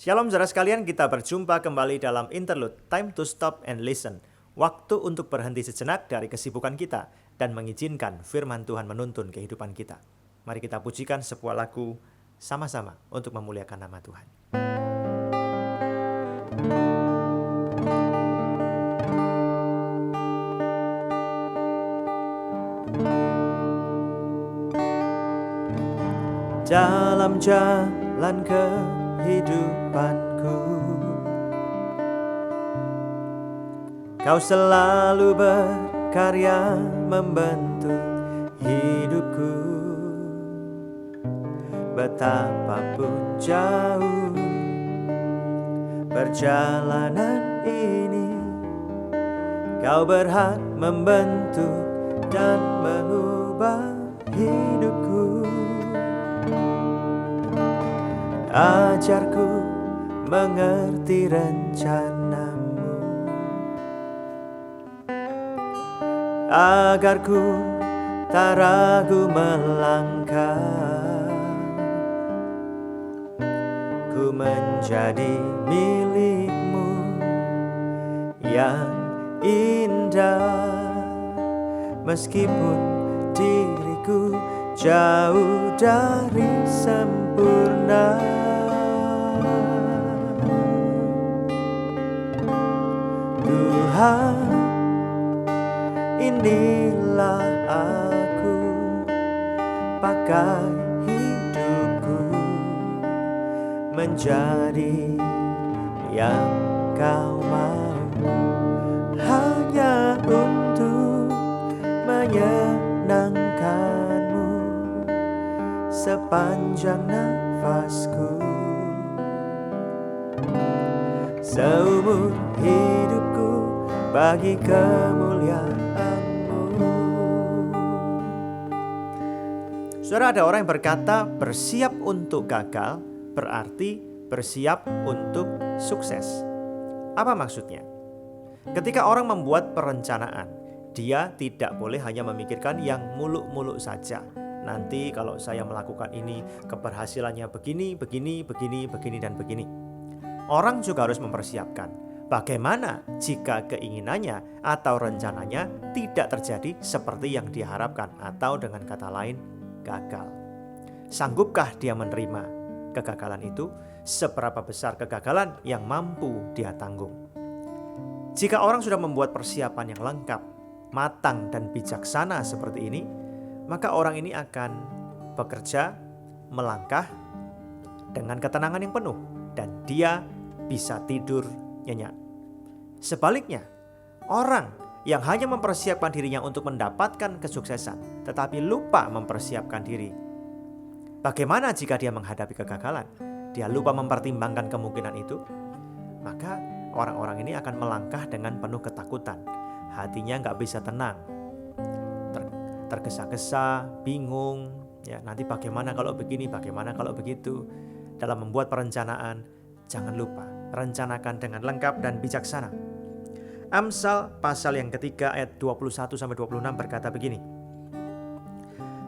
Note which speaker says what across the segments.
Speaker 1: Shalom saudara sekalian, kita berjumpa kembali dalam interlude Time to Stop and Listen. Waktu untuk berhenti sejenak dari kesibukan kita dan mengizinkan firman Tuhan menuntun kehidupan kita. Mari kita pujikan sebuah lagu sama-sama untuk memuliakan nama Tuhan. Dalam jalan kehidupanku, Kau selalu berkarya membentuk hidupku. Betapapun jauh perjalanan ini, Kau berhak membentuk dan mengubah hidupku. Ajarku mengerti rencanamu, agar ku tak ragu melangkah. Ku menjadi milikmu yang indah, meskipun diriku jauh dari sempurna. Tuhan, inilah aku, pakai hidupku menjadi yang Kau mau, hanya untuk menyenangkanmu sepanjang nafasku. Seumur hidupku bagi kemuliaan-Mu. Saudara, ada orang yang berkata bersiap untuk gagal berarti bersiap untuk sukses. Apa maksudnya? Ketika orang membuat perencanaan, dia tidak boleh hanya memikirkan yang muluk-muluk saja. Nanti kalau saya melakukan ini, keberhasilannya begini, begini, begini, begini, dan begini. Orang juga harus mempersiapkan bagaimana jika keinginannya atau rencananya tidak terjadi seperti yang dia harapkan, atau dengan kata lain, gagal. Sanggupkah dia menerima kegagalan itu? Seberapa besar kegagalan yang mampu dia tanggung? Jika orang sudah membuat persiapan yang lengkap, matang, dan bijaksana seperti ini, maka orang ini akan bekerja, melangkah dengan ketenangan yang penuh, dan dia bisa tidur nyenyak. Sebaliknya, orang yang hanya mempersiapkan dirinya untuk mendapatkan kesuksesan, tetapi lupa mempersiapkan diri, bagaimana jika dia menghadapi kegagalan? Dia lupa mempertimbangkan kemungkinan itu, maka orang-orang ini akan melangkah dengan penuh ketakutan. Hatinya gak bisa tenang, tergesa-gesa, bingung, ya nanti bagaimana kalau begini, bagaimana kalau begitu. Dalam membuat perencanaan, jangan lupa rencanakan dengan lengkap dan bijaksana. Amsal pasal yang ketiga ayat 21-26 berkata begini: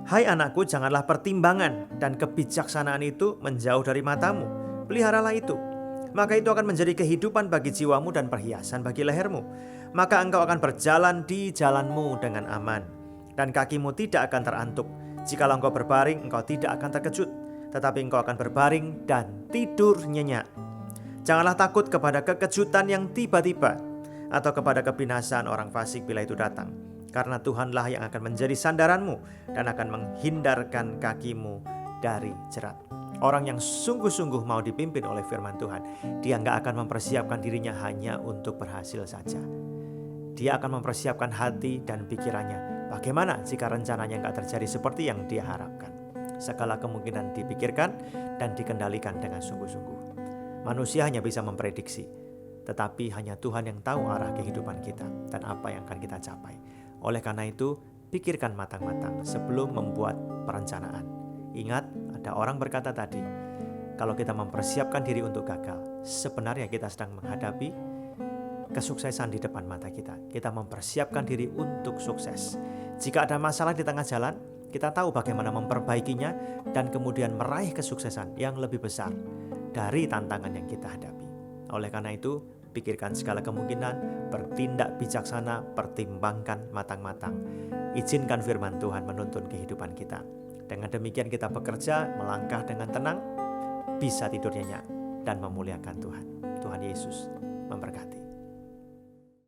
Speaker 1: Hai anakku, janganlah pertimbangan dan kebijaksanaan itu menjauh dari matamu. Peliharalah itu, maka itu akan menjadi kehidupan bagi jiwamu dan perhiasan bagi lehermu. Maka engkau akan berjalan di jalanmu dengan aman, dan kakimu tidak akan terantuk. Jikalau engkau berbaring, engkau tidak akan terkejut, tetapi engkau akan berbaring dan tidur nyenyak. Janganlah takut kepada kekejutan yang tiba-tiba, atau kepada kebinasaan orang fasik bila itu datang. Karena Tuhanlah yang akan menjadi sandaranmu dan akan menghindarkan kakimu dari jerat. Orang yang sungguh-sungguh mau dipimpin oleh firman Tuhan, dia gak akan mempersiapkan dirinya hanya untuk berhasil saja. Dia akan mempersiapkan hati dan pikirannya. Bagaimana jika rencananya gak terjadi seperti yang dia harapkan? Segala kemungkinan dipikirkan dan dikendalikan dengan sungguh-sungguh. Manusia hanya bisa memprediksi, tetapi hanya Tuhan yang tahu arah kehidupan kita dan apa yang akan kita capai. Oleh karena itu, pikirkan matang-matang sebelum membuat perencanaan. Ingat, ada orang berkata tadi, kalau kita mempersiapkan diri untuk gagal, sebenarnya kita sedang menghadapi kesuksesan di depan mata kita. Kita mempersiapkan diri untuk sukses. Jika ada masalah di tengah jalan, kita tahu bagaimana memperbaikinya dan kemudian meraih kesuksesan yang lebih besar. dari tantangan yang kita hadapi. Oleh karena itu, pikirkan segala kemungkinan, bertindak bijaksana, pertimbangkan matang-matang. Izinkan firman Tuhan menuntun kehidupan kita. Dengan demikian kita bekerja, melangkah dengan tenang, bisa tidur nyenyak, dan memuliakan Tuhan. Tuhan Yesus memberkati.